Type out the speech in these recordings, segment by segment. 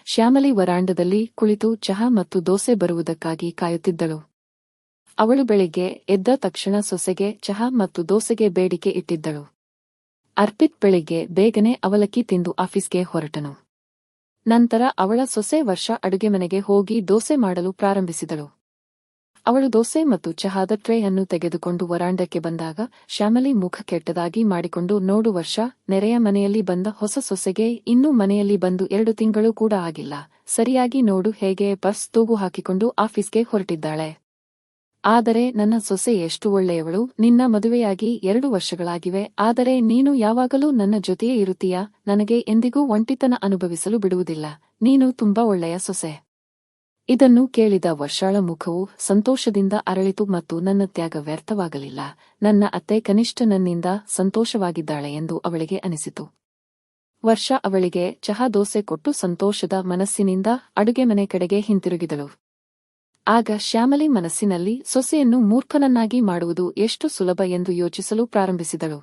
ಶ್ಯಾಮಲಿ ವರಾಂಡದಲ್ಲಿ ಕುಳಿತು ಚಹಾ ಮತ್ತು ದೋಸೆ ಬರುವುದಕ್ಕಾಗಿ ಕಾಯುತ್ತಿದ್ದಳು. ಅವಳು ಬೆಳಿಗ್ಗೆ ಎದ್ದ ತಕ್ಷಣ ಸೊಸೆಗೆ ಚಹಾ ಮತ್ತು ದೋಸೆಗೆ ಬೇಡಿಕೆ ಇಟ್ಟಿದ್ದಳು. ಅರ್ಪಿತ್ ಬೆಳಿಗ್ಗೆ ಬೇಗನೆ ಅವಲಕ್ಕಿ ತಿಂದು ಆಫೀಸ್ಗೆ ಹೊರಟನು. ನಂತರ ಅವಳ ಸೊಸೆ ವರ್ಷ ಅಡುಗೆಮನೆಗೆ ಹೋಗಿ ದೋಸೆ ಮಾಡಲು ಪ್ರಾರಂಭಿಸಿದಳು. ಅವಳು ದೋಸೆ ಮತ್ತು ಚಹಾದ ಟ್ರೇ ಅನ್ನು ತೆಗೆದುಕೊಂಡು ವರಾಂಡಕ್ಕೆ ಬಂದಾಗ ಶ್ಯಾಮಲಿ ಮುಖ ಕೆಟ್ಟದಾಗಿ ಮಾಡಿಕೊಂಡು, ನೋಡು ವರ್ಷ, ನೆರೆಯ ಮನೆಯಲ್ಲಿ ಬಂದ ಹೊಸ ಸೊಸೆಗೆ ಇನ್ನೂ ಮನೆಯಲ್ಲಿ ಬಂದು 2 ತಿಂಗಳು ಕೂಡ ಆಗಿಲ್ಲ. ಸರಿಯಾಗಿ ನೋಡು ಹೇಗೆ ಪರ್ಸ್ ತೂಗು ಹಾಕಿಕೊಂಡು ಆಫೀಸ್ಗೆ ಹೊರಟಿದ್ದಾಳೆ. ಆದರೆ ನನ್ನ ಸೊಸೆ ಎಷ್ಟು ಒಳ್ಳೆಯವಳು. ನಿನ್ನ ಮದುವೆಯಾಗಿ 2 ವರ್ಷಗಳಾಗಿವೆ, ಆದರೆ ನೀನು ಯಾವಾಗಲೂ ನನ್ನ ಜೊತೆಯೇ ಇರುತ್ತೀಯಾ. ನನಗೆ ಎಂದಿಗೂ ಒಂಟಿತನ ಅನುಭವಿಸಲು ಬಿಡುವುದಿಲ್ಲ. ನೀನು ತುಂಬಾ ಒಳ್ಳೆಯ ಸೊಸೆ. ಇದನ್ನು ಕೇಳಿದ ವರ್ಷಾಳ ಮುಖವು ಸಂತೋಷದಿಂದ ಅರಳಿತು ಮತ್ತು ನನ್ನ ತ್ಯಾಗ ವ್ಯರ್ಥವಾಗಲಿಲ್ಲ. ನನ್ನ ಅತ್ತೆ ಕನಿಷ್ಠ ನನ್ನಿಂದ ಸಂತೋಷವಾಗಿದ್ದಾಳೆ ಎಂದು ಅವಳಿಗೆ ಅನಿಸಿತು. ವರ್ಷ ಅವಳಿಗೆ ಚಹಾ ದೋಸೆ ಕೊಟ್ಟು ಸಂತೋಷದ ಮನಸ್ಸಿನಿಂದ ಅಡುಗೆಮನೆ ಕಡೆಗೆ ಹಿಂತಿರುಗಿದಳು. ಆಗ ಶ್ಯಾಮಲಿ ಮನಸ್ಸಿನಲ್ಲಿ ಸೊಸೆಯನ್ನು ಮೂರ್ಖನನ್ನಾಗಿ ಮಾಡುವುದು ಎಷ್ಟು ಸುಲಭ ಎಂದು ಯೋಚಿಸಲು ಪ್ರಾರಂಭಿಸಿದಳು.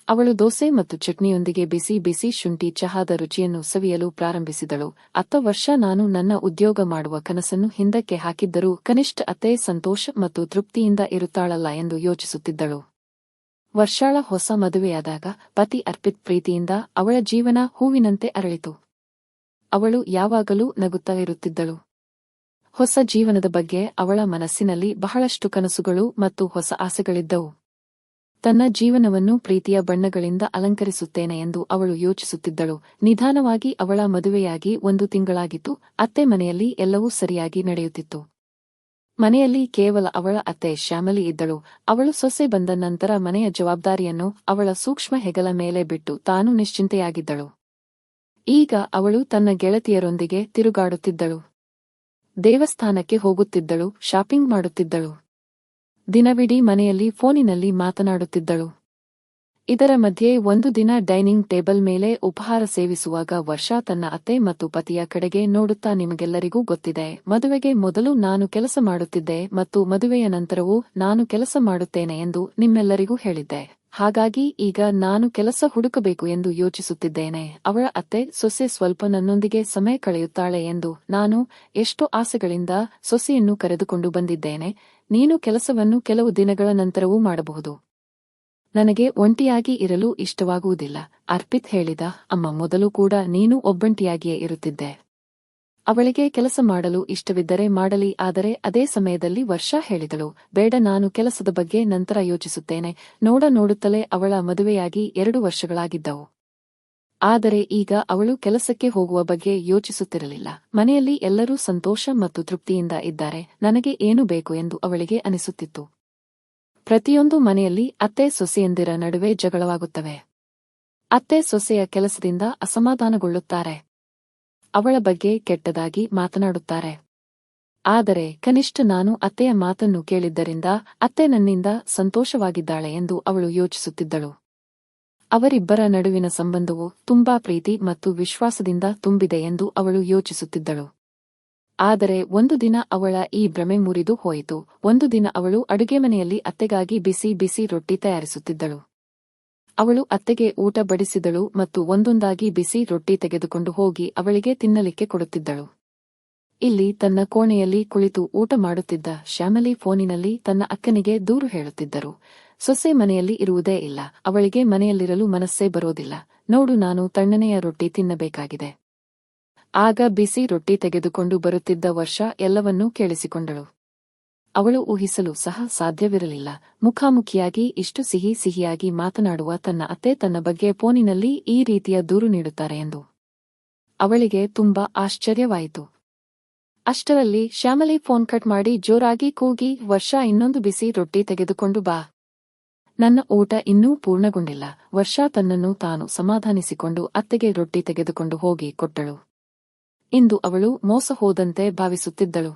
ಅವಳು ದೋಸೆ ಮತ್ತು ಚಟ್ನಿಯೊಂದಿಗೆ ಬಿಸಿ ಬಿಸಿ ಶುಂಠಿ ಚಹಾದ ರುಚಿಯನ್ನು ಸವಿಯಲು ಪ್ರಾರಂಭಿಸಿದಳು. ಅತ್ತ ವರ್ಷ, ನಾನು ನನ್ನ ಉದ್ಯೋಗ ಮಾಡುವ ಕನಸನ್ನು ಹಿಂದಕ್ಕೆ ಹಾಕಿದ್ದರೂ ಕನಿಷ್ಠ ಅತ್ತೆ ಸಂತೋಷ ಮತ್ತು ತೃಪ್ತಿಯಿಂದ ಇರುತ್ತಾಳಲ್ಲ ಎಂದು ಯೋಚಿಸುತ್ತಿದ್ದಳು. ವರ್ಷಾಳ ಹೊಸ ಮದುವೆಯಾದಾಗ ಪತಿ ಅರ್ಪಿತ್ ಪ್ರೀತಿಯಿಂದ ಅವಳ ಜೀವನ ಹೂವಿನಂತೆ ಅರಳಿತು. ಅವಳು ಯಾವಾಗಲೂ ನಗುತ್ತಾ ಇರುತ್ತಿದ್ದಳು. ಹೊಸ ಜೀವನದ ಬಗ್ಗೆ ಅವಳ ಮನಸ್ಸಿನಲ್ಲಿ ಬಹಳಷ್ಟು ಕನಸುಗಳು ಮತ್ತು ಹೊಸ ಆಸೆಗಳಿದ್ದವು. ತನ್ನ ಜೀವನವನ್ನು ಪ್ರೀತಿಯ ಬಣ್ಣಗಳಿಂದ ಅಲಂಕರಿಸುತ್ತೇನೆ ಎಂದು ಅವಳು ಯೋಚಿಸುತ್ತಿದ್ದಳು. ನಿಧಾನವಾಗಿ ಅವಳ ಮದುವೆಯಾಗಿ 1 ತಿಂಗಳಾಗಿತ್ತು. ಅತ್ತೆ ಮನೆಯಲ್ಲಿ ಎಲ್ಲವೂ ಸರಿಯಾಗಿ ನಡೆಯುತ್ತಿತ್ತು. ಮನೆಯಲ್ಲಿ ಕೇವಲ ಅವಳ ಅತ್ತೆ ಶ್ಯಾಮಲಿ ಇದ್ದಳು. ಅವಳು ಸೊಸೆ ಬಂದ ನಂತರ ಮನೆಯ ಜವಾಬ್ದಾರಿಯನ್ನು ಅವಳ ಸೂಕ್ಷ್ಮ ಹೆಗಲ ಮೇಲೆ ಬಿಟ್ಟು ತಾನು ನಿಶ್ಚಿಂತೆಯಾಗಿದ್ದಳು. ಈಗ ಅವಳು ತನ್ನ ಗೆಳತಿಯರೊಂದಿಗೆ ತಿರುಗಾಡುತ್ತಿದ್ದಳು. ದೇವಸ್ಥಾನಕ್ಕೆ ಹೋಗುತ್ತಿದ್ದಳು, ಶಾಪಿಂಗ್ ಮಾಡುತ್ತಿದ್ದಳು. ದಿನವಿಡೀ ಮನೆಯಲ್ಲಿ ಫೋನಿನಲ್ಲಿ ಮಾತನಾಡುತ್ತಿದ್ದಳು. ಇದರ ಮಧ್ಯೆ ಒಂದು ದಿನ ಡೈನಿಂಗ್ ಟೇಬಲ್ ಮೇಲೆ ಉಪಹಾರ ಸೇವಿಸುವಾಗ ವರ್ಷ ತನ್ನ ಅತ್ತೆ ಮತ್ತು ಪತಿಯ ಕಡೆಗೆ ನೋಡುತ್ತಾ, ನಿಮಗೆಲ್ಲರಿಗೂ ಗೊತ್ತಿದೆ, ಮದುವೆಗೆ ಮೊದಲು ನಾನು ಕೆಲಸ ಮಾಡುತ್ತಿದ್ದೆ ಮತ್ತು ಮದುವೆಯ ನಂತರವೂ ನಾನು ಕೆಲಸ ಮಾಡುತ್ತೇನೆ ಎಂದು ನಿಮ್ಮೆಲ್ಲರಿಗೂ ಹೇಳಿದ್ದೆ. ಹಾಗಾಗಿ ಈಗ ನಾನು ಕೆಲಸ ಹುಡುಕಬೇಕು ಎಂದು ಯೋಚಿಸುತ್ತಿದ್ದೇನೆ. ಅವಳ ಅತ್ತೆ, ಸೊಸೆ ಸ್ವಲ್ಪ ನನ್ನೊಂದಿಗೆ ಸಮಯ ಕಳೆಯುತ್ತಾಳೆ ಎಂದು ನಾನು ಎಷ್ಟೋ ಆಸೆಗಳಿಂದ ಸೊಸೆಯನ್ನು ಕರೆದುಕೊಂಡು ಬಂದಿದ್ದೇನೆ. ನೀನು ಕೆಲಸವನ್ನು ಕೆಲವು ದಿನಗಳ ನಂತರವೂ ಮಾಡಬಹುದು. ನನಗೆ ಒಂಟಿಯಾಗಿ ಇರಲು ಇಷ್ಟವಾಗುವುದಿಲ್ಲ. ಅರ್ಪಿತ್ ಹೇಳಿದ. ಅಮ್ಮ, ಮೊದಲು ಕೂಡ ನೀನು ಒಬ್ಬಂಟಿಯಾಗಿಯೇ ಇರುತ್ತಿದ್ದೆ. ಅವಳಿಗೆ ಕೆಲಸ ಮಾಡಲು ಇಷ್ಟವಿದ್ದರೆ ಮಾಡಲಿ. ಆದರೆ ಅದೇ ಸಮಯದಲ್ಲಿ ವರ್ಷ ಹೇಳಿದಳು, ಬೇಡ, ನಾನು ಕೆಲಸದ ಬಗ್ಗೆ ನಂತರ ಯೋಚಿಸುತ್ತೇನೆ. ನೋಡುತ್ತಲೇ ಅವಳ ಮದುವೆಯಾಗಿ 2 ವರ್ಷಗಳಾಗಿದ್ದವು. ಆದರೆ ಈಗ ಅವಳು ಕೆಲಸಕ್ಕೆ ಹೋಗುವ ಬಗ್ಗೆ ಯೋಚಿಸುತ್ತಿರಲಿಲ್ಲ. ಮನೆಯಲ್ಲಿ ಎಲ್ಲರೂ ಸಂತೋಷ ಮತ್ತು ತೃಪ್ತಿಯಿಂದ ಇದ್ದಾರೆ, ನನಗೆ ಏನು ಬೇಕು ಎಂದು ಅವಳಿಗೆ ಅನಿಸುತ್ತಿತ್ತು. ಪ್ರತಿಯೊಂದು ಮನೆಯಲ್ಲಿ ಅತ್ತೆ ಸೊಸೆಯಂದಿರ ನಡುವೆ ಜಗಳವಾಗುತ್ತವೆ. ಅತ್ತೆ ಸೊಸೆಯ ಕೆಲಸದಿಂದ ಅಸಮಾಧಾನಗೊಳ್ಳುತ್ತಾರೆ. ಅವಳ ಬಗ್ಗೆ ಕೆಟ್ಟದಾಗಿ ಮಾತನಾಡುತ್ತಾರೆ. ಆದರೆ ಕನಿಷ್ಠ ನಾನು ಅತ್ತೆಯ ಮಾತನ್ನು ಕೇಳಿದ್ದರಿಂದ ಅತ್ತೆ ನನ್ನಿಂದ ಸಂತೋಷವಾಗಿದ್ದಾಳೆ ಎಂದು ಅವಳು ಯೋಚಿಸುತ್ತಿದ್ದಳು. ಅವರಿಬ್ಬರ ನಡುವಿನ ಸಂಬಂಧವು ತುಂಬಾ ಪ್ರೀತಿ ಮತ್ತು ವಿಶ್ವಾಸದಿಂದ ತುಂಬಿದೆ ಎಂದು ಅವಳು ಯೋಚಿಸುತ್ತಿದ್ದಳು. ಆದರೆ ಒಂದು ದಿನ ಅವಳ ಈ ಭ್ರಮೆ ಮುರಿದು ಹೋಯಿತು. ಒಂದು ದಿನ ಅವಳು ಅಡುಗೆಮನೆಯಲ್ಲಿ ಅತ್ತೆಗಾಗಿ ಬಿಸಿ ಬಿಸಿ ರೊಟ್ಟಿ ತಯಾರಿಸುತ್ತಿದ್ದಳು. ಅವಳು ಅತ್ತೆಗೆ ಊಟ ಬಡಿಸಿದಳು ಮತ್ತು ಒಂದೊಂದಾಗಿ ಬಿಸಿ ರೊಟ್ಟಿ ತೆಗೆದುಕೊಂಡು ಹೋಗಿ ಅವಳಿಗೆ ತಿನ್ನಲಿಕ್ಕೆ ಕೊಡುತ್ತಿದ್ದಳು. ಇಲ್ಲಿ ತನ್ನ ಕೋಣೆಯಲ್ಲಿ ಕುಳಿತು ಊಟ ಮಾಡುತ್ತಿದ್ದ ಶ್ಯಾಮಲಿ ಫೋನಿನಲ್ಲಿ ತನ್ನ ಅಕ್ಕನಿಗೆ ದೂರು ಹೇಳುತ್ತಿದ್ದರು. ಸೊಸೆ ಮನೆಯಲ್ಲಿ ಇರುವುದೇ ಇಲ್ಲ, ಅವಳಿಗೆ ಮನೆಯಲ್ಲಿರಲು ಮನಸ್ಸೇ ಬರೋದಿಲ್ಲ. ನೋಡು, ನಾನು ತಣ್ಣನೆಯ ರೊಟ್ಟಿ ತಿನ್ನಬೇಕಾಗಿದೆ. ಆಗ ಬಿಸಿ ರೊಟ್ಟಿ ತೆಗೆದುಕೊಂಡು ಬರುತ್ತಿದ್ದ ವರ್ಷ ಎಲ್ಲವನ್ನೂ ಕೇಳಿಸಿಕೊಂಡಳು. ಅವಳು ಊಹಿಸಲು ಸಹ ಸಾಧ್ಯವಿರಲಿಲ್ಲ, ಮುಖಾಮುಖಿಯಾಗಿ ಇಷ್ಟು ಸಿಹಿಯಾಗಿ ಮಾತನಾಡುವ ತನ್ನ ಅತ್ತೆ ತನ್ನ ಬಗ್ಗೆ ಫೋನಿನಲ್ಲಿ ಈ ರೀತಿಯ ದೂರು ನೀಡುತ್ತಾರೆ ಎಂದು. ಅವಳಿಗೆ ತುಂಬಾ ಆಶ್ಚರ್ಯವಾಯಿತು. ಅಷ್ಟರಲ್ಲಿ ಶ್ಯಾಮಲಿ ಫೋನ್ ಕಟ್ ಮಾಡಿ ಜೋರಾಗಿ ಕೂಗಿ, ವರ್ಷ, ಇನ್ನೊಂದು ಬಿಸಿ ರೊಟ್ಟಿ ತೆಗೆದುಕೊಂಡು ಬಾ. ನನ್ನ ಊಟ ಇನ್ನೂ ಪೂರ್ಣಗೊಂಡಿಲ್ಲ. ವರ್ಷ ತನ್ನನ್ನು ತಾನು ಸಮಾಧಾನಿಸಿಕೊಂಡು ಅತ್ತೆಗೆ ರೊಟ್ಟಿ ತೆಗೆದುಕೊಂಡು ಹೋಗಿ ಕೊಟ್ಟಳು. ಇಂದು ಅವಳು ಮೋಸ ಹೋದಂತೆ ಭಾವಿಸುತ್ತಿದ್ದಳು.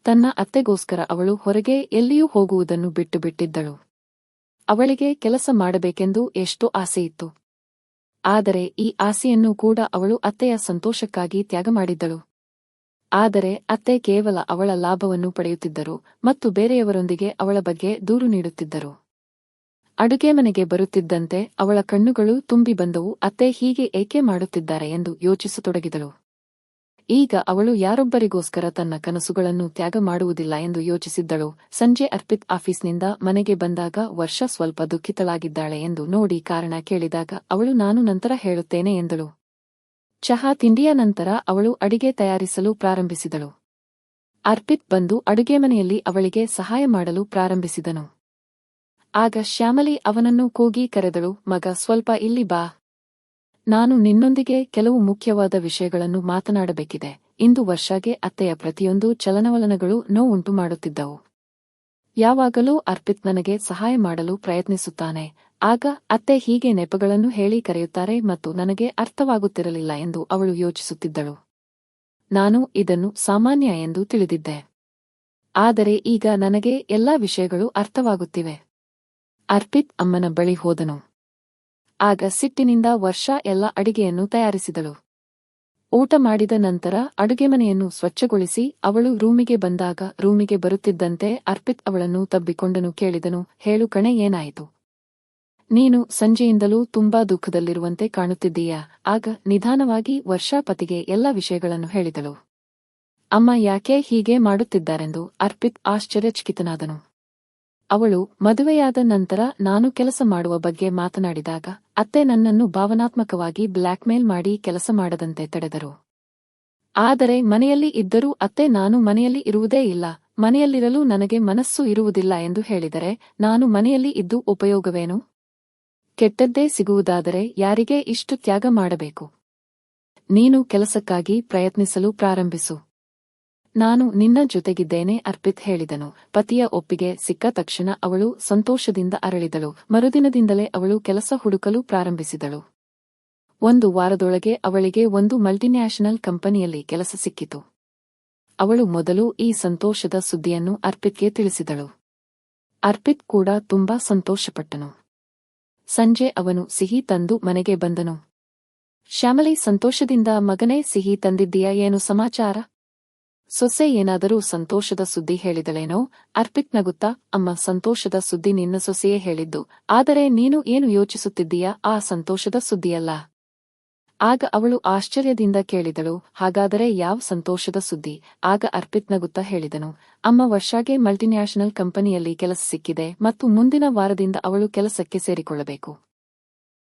ತನ್ನ ಅತ್ತೆಗೋಸ್ಕರ ಅವಳು ಹೊರಗೆ ಎಲ್ಲಿಯೂ ಹೋಗುವುದನ್ನು ಬಿಟ್ಟಿದ್ದಳು. ಅವಳಿಗೆ ಕೆಲಸ ಮಾಡಬೇಕೆಂದು ಎಷ್ಟೋ ಆಸೆಯಿತ್ತು. ಆದರೆ ಈ ಆಸೆಯನ್ನು ಕೂಡ ಅವಳು ಅತ್ತೆಯ ಸಂತೋಷಕ್ಕಾಗಿ ತ್ಯಾಗ ಮಾಡಿದ್ದಳು. ಆದರೆ ಅತ್ತೆ ಕೇವಲ ಅವಳ ಲಾಭವನ್ನು ಪಡೆಯುತ್ತಿದ್ದರು ಮತ್ತು ಬೇರೆಯವರೊಂದಿಗೆ ಅವಳ ಬಗ್ಗೆ ದೂರು ನೀಡುತ್ತಿದ್ದರು. ಅಡುಗೆಮನೆಗೆ ಬರುತ್ತಿದ್ದಂತೆ ಅವಳ ಕಣ್ಣುಗಳು ತುಂಬಿ ಬಂದವು. ಅತ್ತೆ ಹೀಗೆ ಏಕೆ ಮಾಡುತ್ತಿದ್ದಾರೆ ಎಂದು ಯೋಚಿಸತೊಡಗಿದಳು. ಈಗ ಅವಳು ಯಾರೊಬ್ಬರಿಗೋಸ್ಕರ ತನ್ನ ಕನಸುಗಳನ್ನು ತ್ಯಾಗ ಮಾಡುವುದಿಲ್ಲ ಎಂದು ಯೋಚಿಸಿದ್ದಳು. ಸಂಜೆ ಅರ್ಪಿತ್ ಆಫೀಸ್ನಿಂದ ಮನೆಗೆ ಬಂದಾಗ ವರ್ಷ ಸ್ವಲ್ಪ ದುಃಖಿತಳಾಗಿದ್ದಾಳೆ ಎಂದು ನೋಡಿ ಕಾರಣ ಕೇಳಿದಾಗ ಅವಳು ನಾನು ನಂತರ ಹೇಳುತ್ತೇನೆ ಎಂದಳು. ಚಹಾ ತಿಂಡಿಯ ನಂತರ ಅವಳು ಅಡಿಗೆ ತಯಾರಿಸಲು ಪ್ರಾರಂಭಿಸಿದಳು. ಅರ್ಪಿತ್ ಬಂದು ಅಡುಗೆಮನೆಯಲ್ಲಿ ಅವಳಿಗೆ ಸಹಾಯ ಮಾಡಲು ಪ್ರಾರಂಭಿಸಿದನು. ಆಗ ಶ್ಯಾಮಲಿ ಅವನನ್ನು ಕೂಗಿ ಕರೆದಳು, ಮಗ ಸ್ವಲ್ಪ ಇಲ್ಲಿ ಬಾ. ನಾನು ನಿನ್ನೊಂದಿಗೆ ಕೆಲವು ಮುಖ್ಯವಾದ ವಿಷಯಗಳನ್ನು ಮಾತನಾಡಬೇಕಿದೆ. ಇಂದು ವರ್ಷಗೆ ಅತ್ತೆಯ ಪ್ರತಿಯೊಂದು ಚಲನವಲನಗಳು ನೋವುಂಟು ಮಾಡುತ್ತಿದ್ದವು. ಯಾವಾಗಲೂ ಅರ್ಪಿತ್ ನನಗೆ ಸಹಾಯ ಮಾಡಲು ಪ್ರಯತ್ನಿಸುತ್ತಾನೆ. ಆಗ ಅತ್ತೆ ಹೀಗೆ ನೆಪಗಳನ್ನು ಹೇಳಿ ಕರೆಯುತ್ತಾರೆ ಮತ್ತು ನನಗೆ ಅರ್ಥವಾಗುತ್ತಿರಲಿಲ್ಲ ಎಂದು ಅವಳು ಯೋಚಿಸುತ್ತಿದ್ದಳು. ನಾನು ಇದನ್ನು ಸಾಮಾನ್ಯ ಎಂದು ತಿಳಿದಿದ್ದೆ. ಆದರೆ ಈಗ ನನಗೆ ಎಲ್ಲಾ ವಿಷಯಗಳು ಅರ್ಥವಾಗುತ್ತಿವೆ. ಅರ್ಪಿತ್ ಅಮ್ಮನ ಬಳಿ ಹೋದನು. ಆಗ ಸಿಟ್ಟಿನಿಂದ ವರ್ಷ ಎಲ್ಲ ಅಡಿಗೆಯನ್ನು ತಯಾರಿಸಿದಳು. ಊಟ ಮಾಡಿದ ನಂತರ ಅಡುಗೆಮನೆಯನ್ನು ಸ್ವಚ್ಛಗೊಳಿಸಿ ಅವಳು ರೂಮಿಗೆ ಬಂದಾಗ ರೂಮಿಗೆ ಬರುತ್ತಿದ್ದಂತೆ ಅರ್ಪಿತ್ ಅವಳನ್ನು ತಬ್ಬಿಕೊಂಡನು. ಕೇಳಿದನು, ಹೇಳು ಕಣೆ, ಏನಾಯಿತು? ನೀನು ಸಂಜೆಯಿಂದಲೂ ತುಂಬಾ ದುಃಖದಲ್ಲಿರುವಂತೆ ಕಾಣುತ್ತಿದ್ದೀಯಾ? ಆಗ ನಿಧಾನವಾಗಿ ವರ್ಷಾ ಪತಿಗೆ ಎಲ್ಲ ವಿಷಯಗಳನ್ನು ಹೇಳಿದಳು. ಅಮ್ಮ ಯಾಕೆ ಹೀಗೆ ಮಾಡುತ್ತಿದ್ದಾರೆಂದು ಅರ್ಪಿತ್ ಆಶ್ಚರ್ಯಚಕಿತನಾದನು. ಅವಳು ಮದುವೆಯಾದ ನಂತರ ನಾನು ಕೆಲಸ ಮಾಡುವ ಬಗ್ಗೆ ಮಾತನಾಡಿದಾಗ ಅತ್ತೆ ನನ್ನನ್ನು ಭಾವನಾತ್ಮಕವಾಗಿ ಬ್ಲ್ಯಾಕ್ಮೇಲ್ ಮಾಡಿ ಕೆಲಸ ಮಾಡದಂತೆ ತಡೆದರು. ಆದರೆ ಮನೆಯಲ್ಲಿ ಇದ್ದರೂ ಅತ್ತೆ ನಾನು ಮನೆಯಲ್ಲಿ ಇರುವುದೇ ಇಲ್ಲ, ಮನೆಯಲ್ಲಿರಲು ನನಗೆ ಮನಸ್ಸು ಇರುವುದಿಲ್ಲ ಎಂದು ಹೇಳಿದರೆ ನಾನು ಮನೆಯಲ್ಲಿ ಇದ್ದು ಉಪಯೋಗವೇನು? ಕೆಟ್ಟದ್ದೇ ಸಿಗುವುದಾದರೆ ಯಾರಿಗೆ ಇಷ್ಟು ತ್ಯಾಗ ಮಾಡಬೇಕು? ನೀನು ಕೆಲಸಕ್ಕಾಗಿ ಪ್ರಯತ್ನಿಸಲು ಪ್ರಾರಂಭಿಸು. ನಾನು ನಿನ್ನ ಜೊತೆಗಿದ್ದೇನೆ, ಅರ್ಪಿತ್ ಹೇಳಿದನು. ಪತಿಯ ಒಪ್ಪಿಗೆ ಸಿಕ್ಕ ತಕ್ಷಣ ಅವಳು ಸಂತೋಷದಿಂದ ಅರಳಿದಳು. ಮರುದಿನದಿಂದಲೇ ಅವಳು ಕೆಲಸ ಹುಡುಕಲು ಪ್ರಾರಂಭಿಸಿದಳು. 1 ವಾರದೊಳಗೆ ಅವಳಿಗೆ ಒಂದು ಮಲ್ಟಿನ್ಯಾಷನಲ್ ಕಂಪನಿಯಲ್ಲಿ ಕೆಲಸ ಸಿಕ್ಕಿತು. ಅವಳು ಮೊದಲು ಈ ಸಂತೋಷದ ಸುದ್ದಿಯನ್ನು ಅರ್ಪಿತ್ಗೆ ತಿಳಿಸಿದಳು. ಅರ್ಪಿತ್ ಕೂಡ ತುಂಬಾ ಸಂತೋಷಪಟ್ಟನು. ಸಂಜೆ ಅವನು ಸಿಹಿ ತಂದು ಮನೆಗೆ ಬಂದನು. ಶ್ಯಾಮಲಿ ಸಂತೋಷದಿಂದ, ಮಗನೇ, ಸಿಹಿ ತಂದಿದ್ದೀಯಾ? ಏನು ಸಮಾಚಾರ? ಸೊಸೆ ಏನಾದರೂ ಸಂತೋಷದ ಸುದ್ದಿ ಹೇಳಿದಳೇನೋ? ಅರ್ಪಿತ್ ನಗುತ್ತಾ, ಅಮ್ಮ, ಸಂತೋಷದ ಸುದ್ದಿ ನಿನ್ನ ಸೊಸೆಯೇ ಹೇಳಿದ್ದು. ಆದರೆ ನೀನು ಏನು ಯೋಚಿಸುತ್ತಿದ್ದೀಯಾ? ಆ ಸಂತೋಷದ ಸುದ್ದಿಯಲ್ಲ. ಆಗ ಅವಳು ಆಶ್ಚರ್ಯದಿಂದ ಕೇಳಿದಳು, ಹಾಗಾದರೆ ಯಾವ ಸಂತೋಷದ ಸುದ್ದಿ? ಆಗ ಅರ್ಪಿತ್ ನಗುತ್ತಾ ಹೇಳಿದನು, ಅಮ್ಮ, ವರ್ಷಾಗೆ ಮಲ್ಟಿನ್ಯಾಷನಲ್ ಕಂಪನಿಯಲ್ಲಿ ಕೆಲಸ ಸಿಕ್ಕಿದೆ ಮತ್ತು ಮುಂದಿನ ವಾರದಿಂದ ಅವಳು ಕೆಲಸಕ್ಕೆ ಸೇರಿಕೊಳ್ಳಬೇಕು.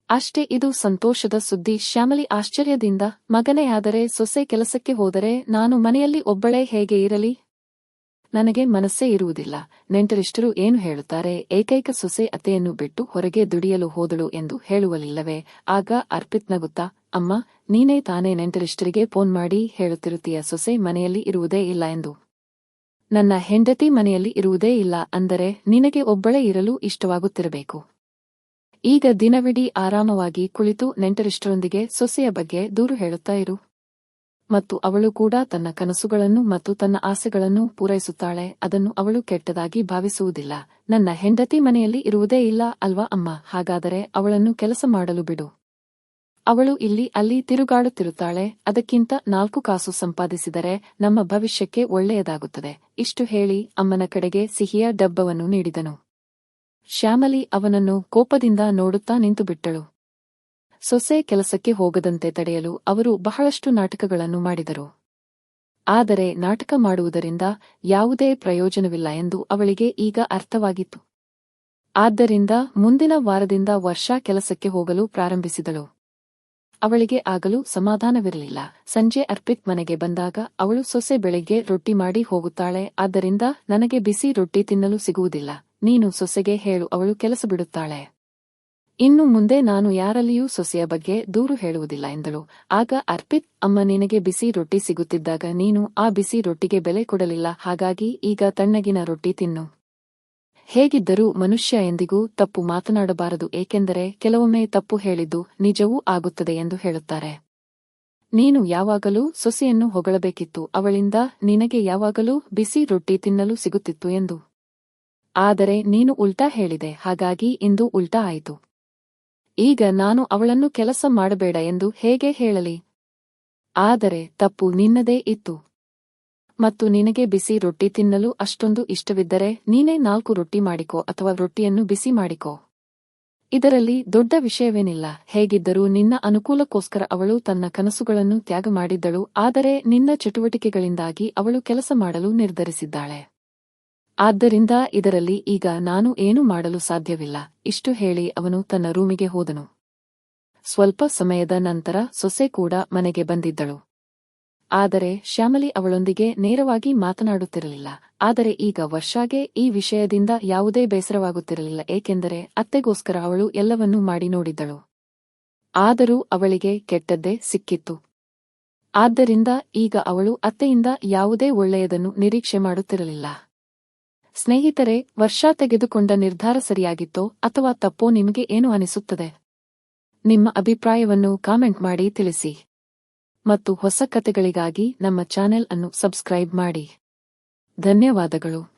ಅಷ್ಟೇ, ಇದು ಸಂತೋಷದ ಸುದ್ದಿ. ಶ್ಯಾಮಲಿ ಆಶ್ಚರ್ಯದಿಂದ, ಮಗನೇ, ಆದರೆ ಸೊಸೆ ಕೆಲಸಕ್ಕೆ ಹೋದರೆ ನಾನು ಮನೆಯಲ್ಲಿ ಒಬ್ಬಳೇ ಹೇಗೆ ಇರಲಿ? ನನಗೆ ಮನಸ್ಸೇ ಇರುವುದಿಲ್ಲ. ನೆಂಟರಿಷ್ಟರು ಏನು ಹೇಳುತ್ತಾರೆ? ಏಕೈಕ ಸೊಸೆ ಅತ್ತೆಯನ್ನು ಬಿಟ್ಟು ಹೊರಗೆ ದುಡಿಯಲು ಹೋದಳು ಎಂದು ಹೇಳುವಲಿಲ್ಲವೇ? ಆಗ ಅರ್ಪಿತ್ ನಗುತ್ತಾ, ಅಮ್ಮ, ನೀನೇ ತಾನೇ ನೆಂಟರಿಷ್ಟರಿಗೆ ಫೋನ್ ಮಾಡಿ ಹೇಳುತ್ತಿರುತ್ತೀಯ ಸೊಸೆ ಮನೆಯಲ್ಲಿ ಇರುವುದೇ ಇಲ್ಲ ಎಂದು. ನನ್ನ ಹೆಂಡತಿ ಮನೆಯಲ್ಲಿ ಇರುವುದೇ ಇಲ್ಲ ಅಂದರೆ ನಿನಗೆ ಒಬ್ಬಳೇ ಇರಲು ಇಷ್ಟವಾಗುತ್ತಿರಬೇಕು. ಈಗ ದಿನವಿಡೀ ಆರಾಮವಾಗಿ ಕುಳಿತು ನೆಂಟರಿಷ್ಟರೊಂದಿಗೆ ಸೊಸೆಯ ಬಗ್ಗೆ ದೂರು ಹೇಳುತ್ತಾ ಇರು. ಮತ್ತು ಅವಳು ಕೂಡ ತನ್ನ ಕನಸುಗಳನ್ನು ಮತ್ತು ತನ್ನ ಆಸೆಗಳನ್ನು ಪೂರೈಸುತ್ತಾಳೆ. ಅದನ್ನು ಅವಳು ಕೆಟ್ಟದಾಗಿ ಭಾವಿಸುವುದಿಲ್ಲ. ನನ್ನ ಹೆಂಡತಿ ಮನೆಯಲ್ಲಿ ಇರುವುದೇ ಇಲ್ಲ ಅಲ್ವಾ ಅಮ್ಮ? ಹಾಗಾದರೆ ಅವಳನ್ನು ಕೆಲಸ ಮಾಡಲು ಬಿಡು. ಅವಳು ಇಲ್ಲಿ ಅಲ್ಲಿ ತಿರುಗಾಡುತ್ತಿರುತ್ತಾಳೆ. ಅದಕ್ಕಿಂತ 4 ಕಾಸು ಸಂಪಾದಿಸಿದರೆ ನಮ್ಮ ಭವಿಷ್ಯಕ್ಕೆ ಒಳ್ಳೆಯದಾಗುತ್ತದೆ. ಇಷ್ಟು ಹೇಳಿ ಅಮ್ಮನ ಕಡೆಗೆ ಸಿಹಿಯ ಡಬ್ಬವನ್ನು ನೀಡಿದನು. ಶ್ಯಾಮಲಿ ಅವನನ್ನು ಕೋಪದಿಂದ ನೋಡುತ್ತಾ ನಿಂತುಬಿಟ್ಟಳು. ಸೊಸೆ ಕೆಲಸಕ್ಕೆ ಹೋಗದಂತೆ ತಡೆಯಲು ಅವರು ಬಹಳಷ್ಟು ನಾಟಕಗಳನ್ನು ಮಾಡಿದರು. ಆದರೆ ನಾಟಕ ಮಾಡುವುದರಿಂದ ಯಾವುದೇ ಪ್ರಯೋಜನವಿಲ್ಲ ಎಂದು ಅವಳಿಗೆ ಈಗ ಅರ್ಥವಾಗಿತ್ತು. ಆದ್ದರಿಂದ ಮುಂದಿನ ವಾರದಿಂದ ವರ್ಷ ಕೆಲಸಕ್ಕೆ ಹೋಗಲು ಪ್ರಾರಂಭಿಸಿದಳು. ಅವಳಿಗೆ ಆಗಲೂ ಸಮಾಧಾನವಿರಲಿಲ್ಲ. ಸಂಜೆ ಅರ್ಪಿತ್ ಮನೆಗೆ ಬಂದಾಗ ಅವಳು, ಸೊಸೆ ಬೆಳಿಗ್ಗೆ ರೊಟ್ಟಿ ಮಾಡಿ ಹೋಗುತ್ತಾಳೆ, ಆದ್ದರಿಂದ ನನಗೆ ಬಿಸಿ ರೊಟ್ಟಿ ತಿನ್ನಲು ಸಿಗುವುದಿಲ್ಲ. ನೀನು ಸೊಸೆಗೆ ಹೇಳು, ಅವಳು ಕೆಲಸ ಬಿಡುತ್ತಾಳೆ. ಇನ್ನು ಮುಂದೆ ನಾನು ಯಾರಲ್ಲಿಯೂ ಸೊಸೆಯ ಬಗ್ಗೆ ದೂರು ಹೇಳುವುದಿಲ್ಲ ಎಂದಳು. ಆಗ ಅರ್ಪಿತ್, ಅಮ್ಮ, ನಿನಗೆ ಬಿಸಿ ರೊಟ್ಟಿ ಸಿಗುತ್ತಿದ್ದಾಗ ನೀನು ಆ ಬಿಸಿ ರೊಟ್ಟಿಗೆ ಬೆಲೆ ಕೊಡಲಿಲ್ಲ. ಹಾಗಾಗಿ ಈಗ ತಣ್ಣಗಿನ ರೊಟ್ಟಿ ತಿನ್ನು. ಹೇಗಿದ್ದರೂ ಮನುಷ್ಯ ಎಂದಿಗೂ ತಪ್ಪು ಮಾತನಾಡಬಾರದು, ಏಕೆಂದರೆ ಕೆಲವೊಮ್ಮೆ ತಪ್ಪು ಹೇಳಿದ್ದು ನಿಜವೂ ಆಗುತ್ತದೆ ಎಂದು ಹೇಳುತ್ತಾರೆ. ನೀನು ಯಾವಾಗಲೂ ಸೊಸೆಯನ್ನು ಹೊಗಳಬೇಕಿತ್ತು, ಅವಳಿಂದ ನಿನಗೆ ಯಾವಾಗಲೂ ಬಿಸಿ ರೊಟ್ಟಿ ತಿನ್ನಲು ಸಿಗುತ್ತಿತ್ತು ಎಂದು. ಆದರೆ ನೀನು ಉಲ್ಟಾ ಹೇಳಿದೆ, ಹಾಗಾಗಿ ಇಂದು ಉಲ್ಟಾ ಆಯಿತು. ಈಗ ನಾನು ಅವಳನ್ನು ಕೆಲಸ ಮಾಡಬೇಡ ಎಂದು ಹೇಗೆ ಹೇಳಲಿ? ಆದರೆ ತಪ್ಪು ನಿನ್ನದೇ ಇತ್ತು. ಮತ್ತು ನಿನಗೆ ಬಿಸಿ ರೊಟ್ಟಿ ತಿನ್ನಲು ಅಷ್ಟೊಂದು ಇಷ್ಟವಿದ್ದರೆ ನೀನೇ 4 ರೊಟ್ಟಿ ಮಾಡಿಕೋ ಅಥವಾ ರೊಟ್ಟಿಯನ್ನು ಬಿಸಿ ಮಾಡಿಕೋ. ಇದರಲ್ಲಿ ದೊಡ್ಡ ವಿಷಯವೇನಿಲ್ಲ. ಹೇಗಿದ್ದರೂ ನಿನ್ನ ಅನುಕೂಲಕ್ಕೋಸ್ಕರ ಅವಳು ತನ್ನ ಕನಸುಗಳನ್ನು ತ್ಯಾಗ ಮಾಡಿದ್ದಳು, ಆದರೆ ನಿನ್ನ ಚಟುವಟಿಕೆಗಳಿಂದಾಗಿ ಅವಳು ಕೆಲಸ ಮಾಡಲು ನಿರ್ಧರಿಸಿದ್ದಾಳೆ. ಆದ್ದರಿಂದ ಇದರಲ್ಲಿ ಈಗ ನಾನು ಏನೂ ಮಾಡಲು ಸಾಧ್ಯವಿಲ್ಲ. ಇಷ್ಟು ಹೇಳಿ ಅವನು ತನ್ನ ರೂಮಿಗೆ ಹೋದನು. ಸ್ವಲ್ಪ ಸಮಯದ ನಂತರ ಸೊಸೆ ಕೂಡ ಮನೆಗೆ ಬಂದಿದ್ದಳು. ಆದರೆ ಶ್ಯಾಮಲಿ ಅವಳೊಂದಿಗೆ ನೇರವಾಗಿ ಮಾತನಾಡುತ್ತಿರಲಿಲ್ಲ. ಆದರೆ ಈಗ ವರ್ಷಾಗೆ ಈ ವಿಷಯದಿಂದ ಯಾವುದೇ ಬೇಸರವಾಗುತ್ತಿರಲಿಲ್ಲ, ಏಕೆಂದರೆ ಅತ್ತೆಗೋಸ್ಕರ ಅವಳು ಎಲ್ಲವನ್ನೂ ಮಾಡಿ ನೋಡಿದ್ದಳು. ಆದರೂ ಅವಳಿಗೆ ಕೆಟ್ಟದ್ದೇ ಸಿಕ್ಕಿತ್ತು. ಆದ್ದರಿಂದ ಈಗ ಅವಳು ಅತ್ತೆಯಿಂದ ಯಾವುದೇ ಒಳ್ಳೆಯದನ್ನು ನಿರೀಕ್ಷೆ ಮಾಡುತ್ತಿರಲಿಲ್ಲ. ಸ್ನೇಹಿತರೆ, ವರ್ಷಾ ತೆಗೆದುಕೊಂಡ ನಿರ್ಧಾರ ಸರಿಯಾಗಿತ್ತೋ ಅಥವಾ ತಪ್ಪೋ ನಿಮಗೆ ಏನು ಅನಿಸುತ್ತದೆ? ನಿಮ್ಮ ಅಭಿಪ್ರಾಯವನ್ನು ಕಾಮೆಂಟ್ ಮಾಡಿ ತಿಳಿಸಿ. ಮತ್ತು ಹೊಸ ಕಥೆಗಳಿಗಾಗಿ ನಮ್ಮ ಚಾನೆಲ್ ಅನ್ನು ಸಬ್ಸ್ಕ್ರೈಬ್ ಮಾಡಿ. ಧನ್ಯವಾದಗಳು.